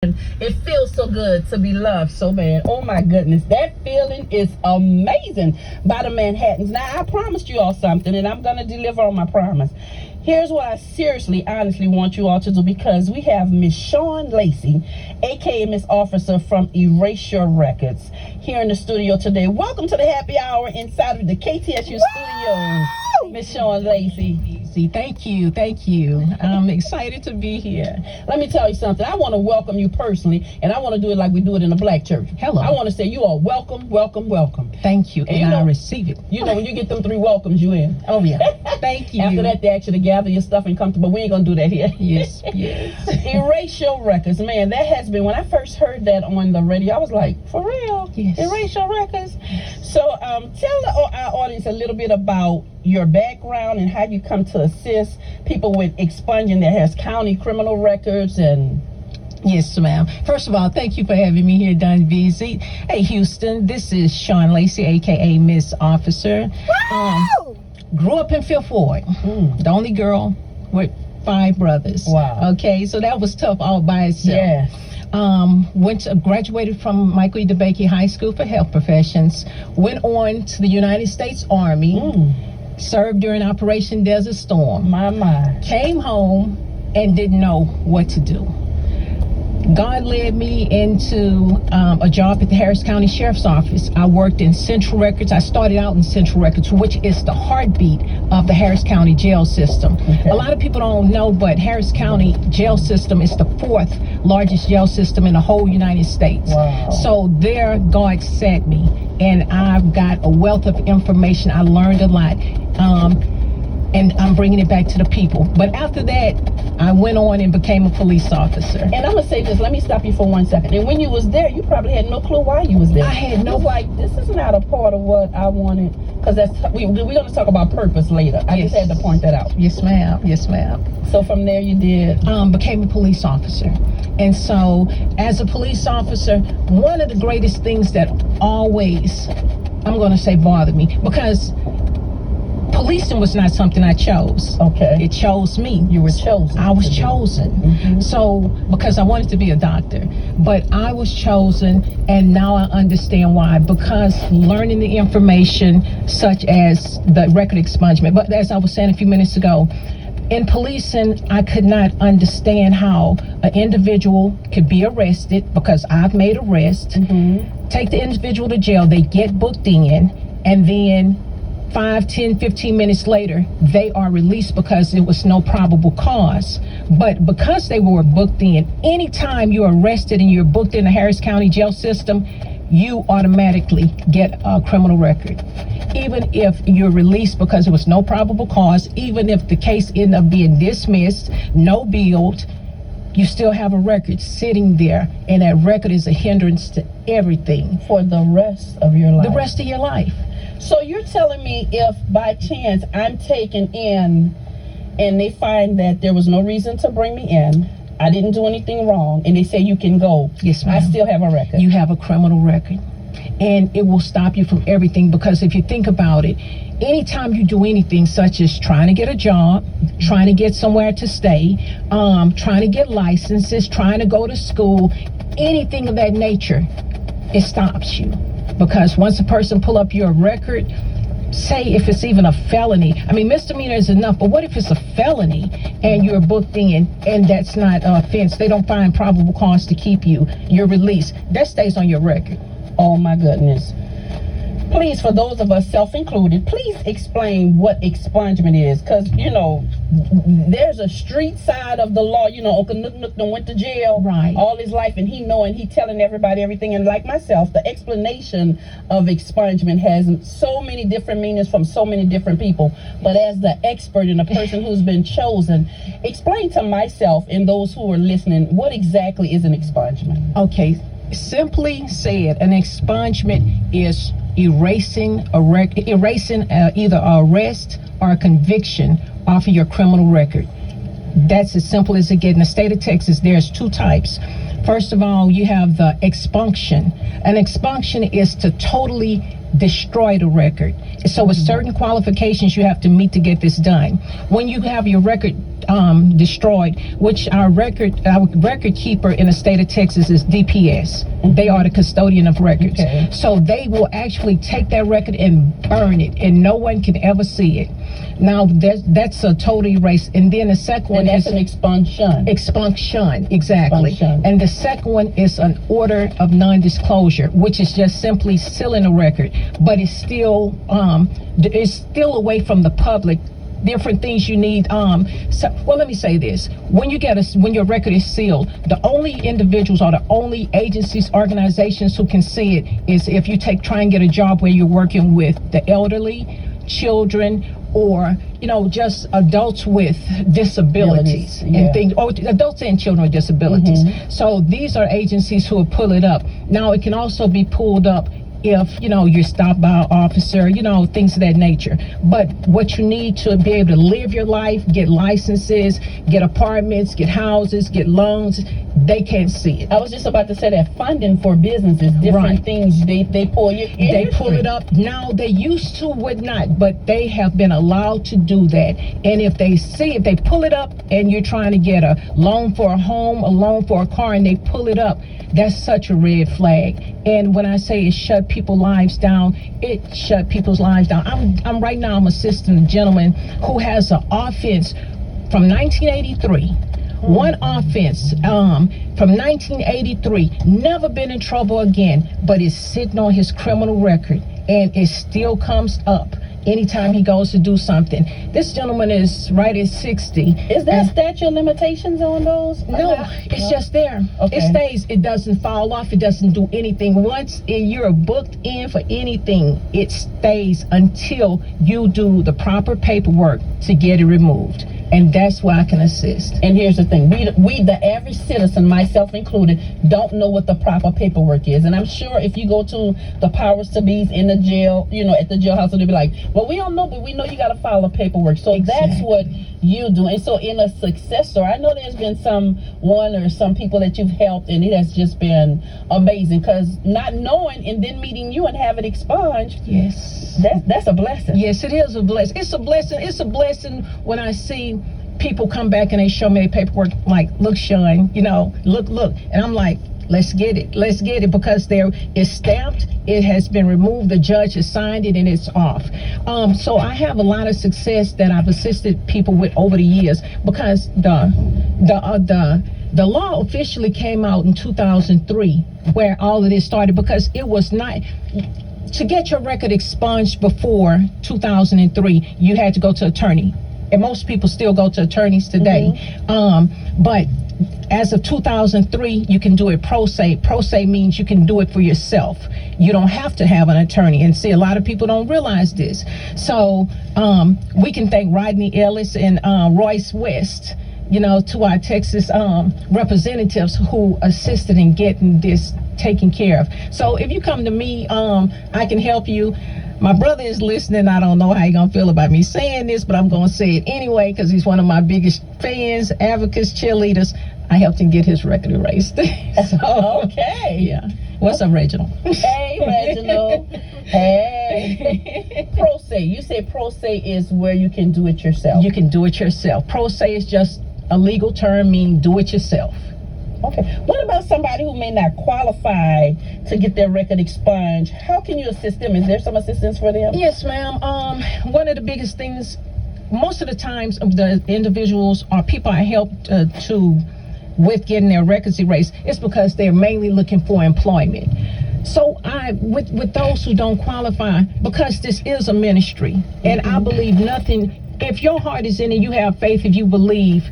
and it feels so good to be loved so bad. Oh my goodness, that feeling is amazing by the Manhattans. Now, I promised you all something, and I'm gonna deliver on my promise. Here's what I seriously, honestly want you all to do, because we have Miss Shawn Lacey, aka Miss Officer from Erase Your Records, here in the studio today. Welcome to the happy hour inside of the KTSU studios, Miss Shawn Lacey. Thank you. I'm excited to be here. Let me tell you something. I want to welcome you personally, and I want to do it like we do it in a black church. Hello. I want to say you are welcome. Thank you, and I receive it. You know, when you get them 3 welcomes, you in. Oh, yeah. Thank you. After that, they ask you to gather your stuff and come to, but we ain't going to do that here. Yes. Erase Your Records. Man, that has been, when I first heard that on the radio, I was like, for real? Yes. Erase Your Records? So tell our audience a little bit about your background and how you come to assist people with expunging their Harris County criminal records. And Yes, ma'am. First of all, thank you for having me here, Dunbeezy. Hey, Houston, this is Shawn Lacey, aka Miss Officer. Grew up in Fifth Ward, the only girl with 5 brothers. Wow. Okay, so that was tough all by itself. Yeah. Graduated from Michael E. DeBakey High School for Health Professions. Went on to the United States Army. Served during Operation Desert Storm. My. Came home and didn't know what to do. God led me into a job at the Harris County Sheriff's Office. I worked in Central Records. I started out in Central Records, which is the heartbeat of the Harris County jail system. Okay. A lot of people don't know, but Harris County jail system is the 4th largest jail system in the whole United States. Wow. So there, God sent me, and I've got a wealth of information. I learned a lot. And I'm bringing it back to the people. But after that, I went on and became a police officer. And I'm gonna say this. Let me stop you for 1 second. And when you was there, you probably had no clue why you was there. I had no. It was like, this is not a part of what I wanted. Because we're gonna talk about purpose later. I just had to point that out. Yes, ma'am. So from there, you did became a police officer. And so, as a police officer, one of the greatest things that always, I'm gonna say, bothered me, because policing was not something I chose. Okay. It chose me. You were chosen. I was chosen. So, because I wanted to be a doctor, but I was chosen, and now I understand why. Because learning the information such as the record expungement, but as I was saying a few minutes ago, in policing, I could not understand how an individual could be arrested, because I've made arrests, take the individual to jail, they get booked in, and then 5, 10, 15 minutes later, they are released because there was no probable cause. But because they were booked in, anytime you're arrested and you're booked in the Harris County jail system, you automatically get a criminal record. Even if you're released because there was no probable cause, even if the case ended up being dismissed, no bail, you still have a record sitting there, and that record is a hindrance to everything. for the rest of your life. The rest of your life. So you're telling me, if by chance I'm taken in and they find that there was no reason to bring me in, I didn't do anything wrong, and they say you can go, Yes, ma'am. I still have a record. You have a criminal record, and it will stop you from everything. Because if you think about it, anytime you do anything such as trying to get a job, trying to get somewhere to stay, trying to get licenses, trying to go to school, anything of that nature, it stops you. Because once a person pull up your record, say if it's even a felony, I mean, misdemeanor is enough, but what if it's a felony and you're booked in and that's not an offense? They don't find probable cause to keep you. You're released. That stays on your record. Oh my goodness. Please, for those of us self-included, please explain what expungement is. Because, you know, there's a street side of the law. You know, Uncle Nook Nook done went to jail all his life, and he telling everybody everything. And like myself, the explanation of expungement has so many different meanings from so many different people. But as the expert and the person who's been chosen, explain to myself and those who are listening, what exactly is an expungement? Okay, simply said, an expungement is erasing either an arrest or a conviction off of your criminal record. That's as simple as it gets. In the state of Texas, there's 2 types. First of all, you have the expunction. An expunction is to totally destroy the record. So with certain qualifications you have to meet to get this done. When you have your record destroyed, which our record keeper in the state of Texas is DPS. They are the custodian of records. Okay. So they will actually take that record and burn it, and no one can ever see it. Now that's a total erase. And then the second one that's is an expunction. Expunction, exactly. Expunction. And the second one is an order of non-disclosure, which is just simply sealing a record, but it's still away from the public. Different things you need. Well, let me say this: when your record is sealed, the only individuals or the only agencies, organizations who can see it is if you try and get a job where you're working with the elderly, children, or just adults with disabilities and things, or adults and children with disabilities. So these are agencies who will pull it up. Now it can also be pulled up if you're stopped by an officer, things of that nature. But what you need to be able to live your life, get licenses, get apartments, get houses, get loans, they can't see it. I was just about to say that funding for businesses, different things, they pull you. They pull it up. Now they used to would not, but they have been allowed to do that. And if they pull it up and you're trying to get a loan for a home, a loan for a car, and they pull it up, that's such a red flag. And when I say it shut people's lives down, it shut people's lives down. I'm right now, I'm assisting a gentleman who has an offense from 1983. One offense from 1983, never been in trouble again, but it's sitting on his criminal record, and it still comes up anytime he goes to do something. This gentleman is right at 60. Is there statute of limitations on those? No, it's just there. Okay. It stays. It doesn't fall off. It doesn't do anything. Once you're booked in for anything, it stays until you do the proper paperwork to get it removed. And that's where I can assist. And here's the thing. We, the average citizen, myself included, don't know what the proper paperwork is. And I'm sure if you go to the powers to be's in the jail, at the jailhouse, they'll be like, well, we don't know, but we know you got to file a paperwork. So that's what you do. And so in a success story, I know there's been someone or some people that you've helped, and it has just been amazing, because not knowing and then meeting you and have it expunged, that's a blessing. Yes, it is a blessing. It's a blessing. It's a blessing when I see people come back and they show me their paperwork, like, look, Sean, look. And I'm like, let's get it, because there is stamped, it has been removed, the judge has signed it, and it's off. So I have a lot of success that I've assisted people with over the years, because the law officially came out in 2003, where all of this started, because it was not... To get your record expunged before 2003, you had to go to attorney. And most people still go to attorneys today. But as of 2003, you can do it pro se. Pro se means you can do it for yourself. You don't have to have an attorney. And see, a lot of people don't realize this. So we can thank Rodney Ellis and Royce West, to our Texas representatives who assisted in getting this taken care of. So if you come to me, I can help you. My brother is listening. I don't know how he's going to feel about me saying this, but I'm going to say it anyway, because he's one of my biggest fans, advocates, cheerleaders. I helped him get his record erased. Okay. Yeah. What's up, Reginald? Hey, Reginald. Hey. Pro se. You say pro se is where you can do it yourself. You can do it yourself. Pro se is just a legal term, meaning do it yourself. Okay. What about somebody who may not qualify to get their record expunged? How can you assist them? Is there some assistance for them? Yes, ma'am. One of the biggest things, most of the times, of the individuals or people I help with getting their records erased, it's because they're mainly looking for employment. So with those who don't qualify, because this is a ministry, and I believe nothing, if your heart is in it, you have faith, if you believe,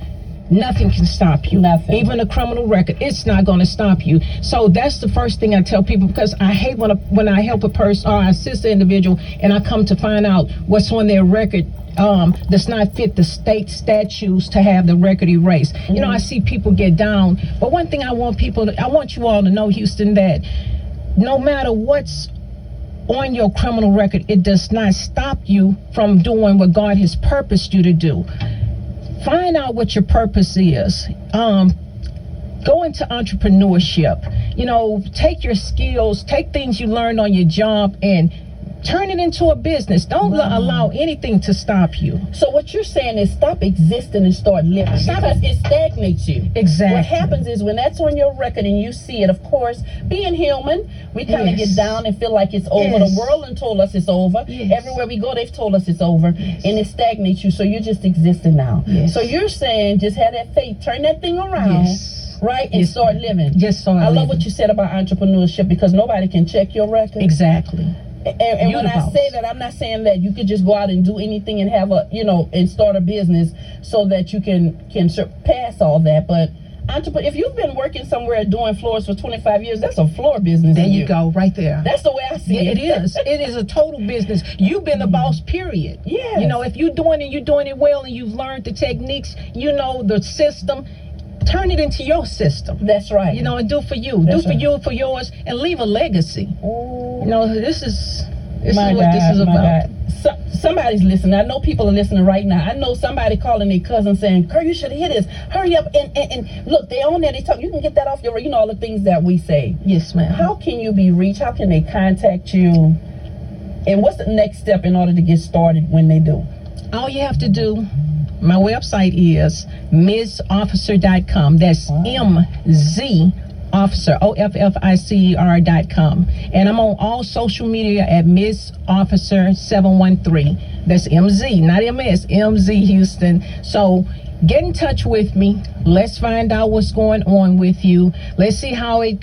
nothing can stop you. Nothing. Even a criminal record, it's not going to stop you. So that's the first thing I tell people, because I hate when I help a person or I assist an individual and I come to find out what's on their record does not fit the state statutes to have the record erased. I see people get down. But one thing I want you all to know, Houston, that no matter what's on your criminal record, it does not stop you from doing what God has purposed you to do. Find out what your purpose is. Go into entrepreneurship. Take your skills, take things you learned on your job, and Turn it into a business. Don't allow anything to stop you. So what you're saying is stop existing and start living, because it stagnates you. Exactly. What happens is when that's on your record and you see it, of course, being human, we kind of get down and feel like it's over. The world done told us it's over. Everywhere we go, they've told us it's over, and it stagnates you. So you're just existing now. So you're saying just have that faith, turn that thing around. Right, and start living. I love what you said about entrepreneurship, because nobody can check your record. Exactly. And when I say that, I'm not saying that you could just go out and do anything and have a, and start a business so that you can surpass all that. But if you've been working somewhere doing floors for 25 years, that's a floor business. There you go, right there. That's the way I see it. It is. It is a total business. You've been the boss, period. Yeah. If you're doing it well, and you've learned the techniques, the system. Turn it into your system. That's right. And do for you. You for yours, and leave a legacy. This is what this is about. Somebody's listening. I know people are listening right now. I know somebody calling their cousin saying, "Girl, you should hear this. Hurry up and look, they on there. They talk. You can get that off your, all the things that we say." Yes, ma'am. How can you be reached? How can they contact you? And what's the next step in order to get started when they do? All you have to do. My website is MzOfficer.com. That's MZ Officer, OFFICER.com. And I'm on all social media at Ms. Officer 713. That's MZ, not MS, MZ Houston. So get in touch with me. Let's find out what's going on with you. Let's see how it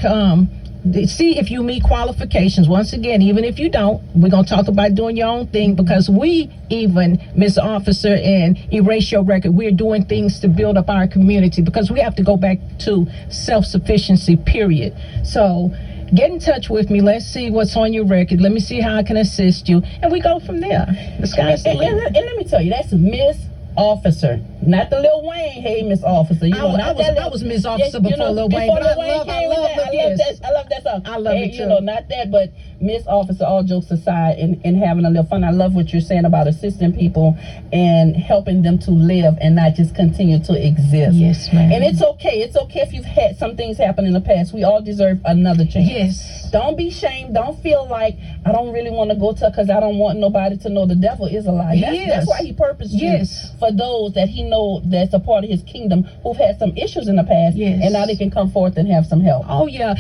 see if you meet qualifications. Once again, even if you don't, we're going to talk about doing your own thing, because we even, Ms. Officer and Erase Your Record, we're doing things to build up our community, because we have to go back to self-sufficiency, period. So get in touch with me. Let's see what's on your record. Let me see how I can assist you, and we go from there. The sky's the limit. And let me tell you, that's Miss Officer, not the Lil Wayne. Hey, Miss Officer. I was Miss Officer before Lil Wayne. Before Lil Wayne came with that. I love that song. I love it too. Not that, but Miss Officer. All jokes aside, and having a little fun. I love what you're saying about assisting people and helping them to live and not just continue to exist. Yes, ma'am. And it's okay. It's okay if you've had some things happen in the past. We all deserve another chance. Yes. Don't be shamed. Don't feel like I don't really want to go to, because I don't want nobody to know. The devil is a lie. That's why he purposed you for those that he know that's a part of his kingdom who've had some issues in the past, and now they can come forth and have some help. Oh yeah,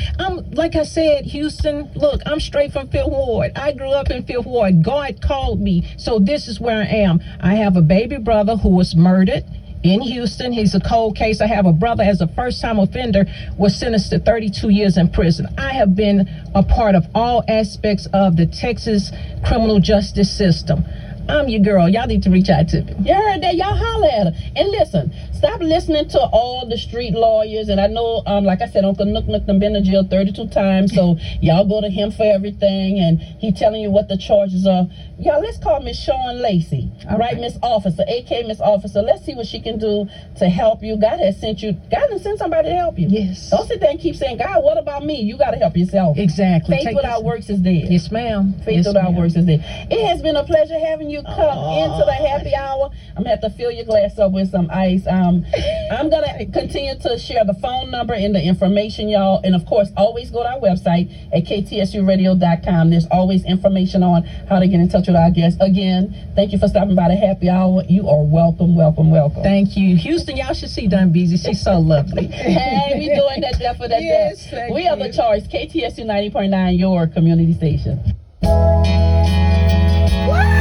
like I said, Houston. Look, I'm straight from Fifth Ward. I grew up in Fifth Ward. God called me, so this is where I am. I have a baby brother who was murdered in Houston. He's a cold case. I have a brother as a first-time offender, was sentenced to 32 years in prison. I have been a part of all aspects of the Texas criminal justice system. I'm your girl. Y'all need to reach out to me. You heard that? Y'all holler at her. And listen, stop listening to all the street lawyers. And I know, like I said, Uncle Nook done been to jail 32 times. So y'all go to him for everything. And he telling you what the charges are. Y'all, let's call Miss Shawn Lacey. All right, Miss Officer, AK Miss Officer. Let's see what she can do to help you. God has sent somebody to help you. Yes. Don't sit there and keep saying, God, what about me? You got to help yourself. Exactly. Faith without works is dead. Yes, ma'am. Faith without works is dead. It has been a pleasure having you come into the happy hour. I'm going to have to fill your glass up with some ice. I'm going to continue to share the phone number and the information, y'all. And, of course, always go to our website at KTSUradio.com. There's always information on how to get in touch with our guests. Again, thank you for stopping by the happy hour. You are welcome, welcome, welcome. Thank you. Houston, y'all should see Dunbeezy. She's so lovely. Hey, we doing that there for that. Yes, we are the choice. KTSU 90.9, your community station. What?